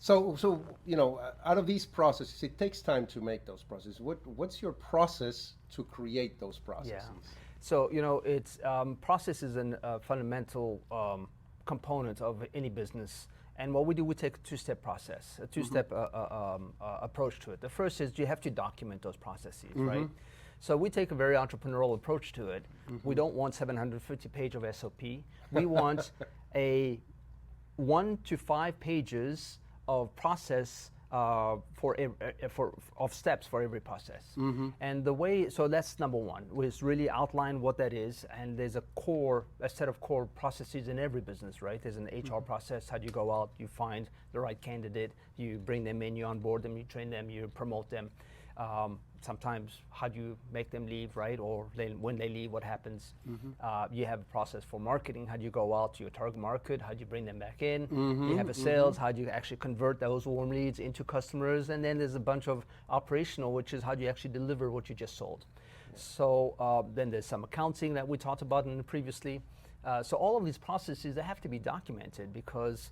So out of these processes, it takes time to make those processes. What's your process to create those processes? Yeah. So, it's process is a fundamental component of any business. And what we do, we take a two-step process, a two-step approach to it. The first is you have to document those processes, right? So we take a very entrepreneurial approach to it. We don't want 750 pages of SOP. We want a 1 to 5 pages of process of steps for every process. And the way, so that's number one, was really outline what that is. And there's a set of core processes in every business, right? There's an HR process. How do you go out? You find the right candidate. You bring them in. You onboard them. You train them. You promote them. Sometimes, how do you make them leave, right? Or when they leave, what happens? You have a process for marketing. How do you go out to your target market? How do you bring them back in? You have a sales. How do you actually convert those warm leads into customers? And then there's a bunch of operational, which is how do you actually deliver what you just sold? So then there's some accounting that we talked about previously. So all of these processes, they have to be documented because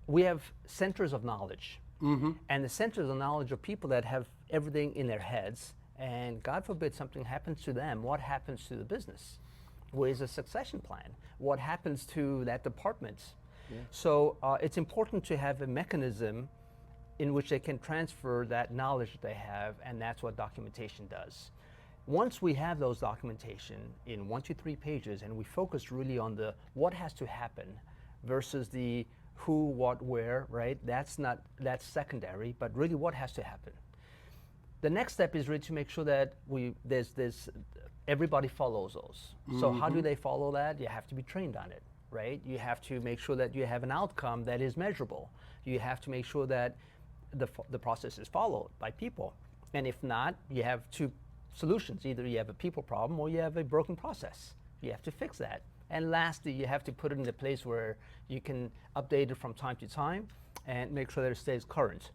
we have centers of knowledge. And the centers of knowledge are people that have everything in their heads, and God forbid something happens to them, what happens to the business? Where's the succession plan? What happens to that department? So it's important to have a mechanism in which they can transfer that knowledge that they have, and that's what documentation does. Once we have those documentation in 1 to 3 pages, and we focus really on the what has to happen versus the who, what, where, right? That's secondary, but really what has to happen. The next step is really to make sure that everybody follows those. So how do they follow that? You have to be trained on it, right? You have to make sure that you have an outcome that is measurable. You have to make sure that the process is followed by people. And if not, you have two solutions. Either you have a people problem or you have a broken process. You have to fix that. And lastly, you have to put it in a place where you can update it from time to time and make sure that it stays current.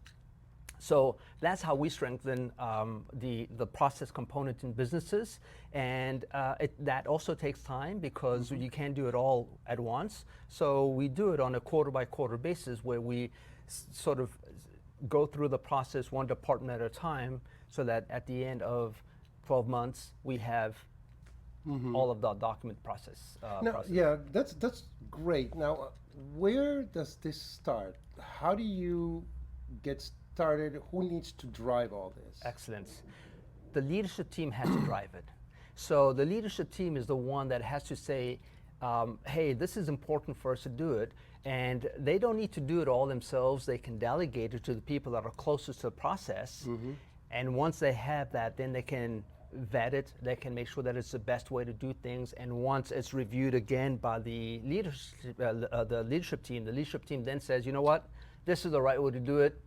So that's how we strengthen the process component in businesses. And that also takes time because you can't do it all at once. So we do it on a quarter by quarter basis where we sort of go through the process one department at a time so that at the end of 12 months, we have all of the document process. Yeah, that's great. Now, where does this start? How do you get started? Who needs to drive all this? Excellent. The leadership team has to drive it. So the leadership team is the one that has to say, hey, this is important for us to do it. And they don't need to do it all themselves. They can delegate it to the people that are closest to the process. And once they have that, then they can vet it, they can make sure that it's the best way to do things, and once it's reviewed again by the leadership team then says, you know what, this is the right way to do it,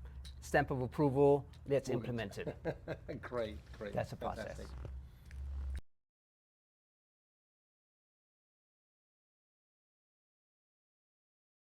stamp of approval, let's implement it. Great. That's a process. Fantastic.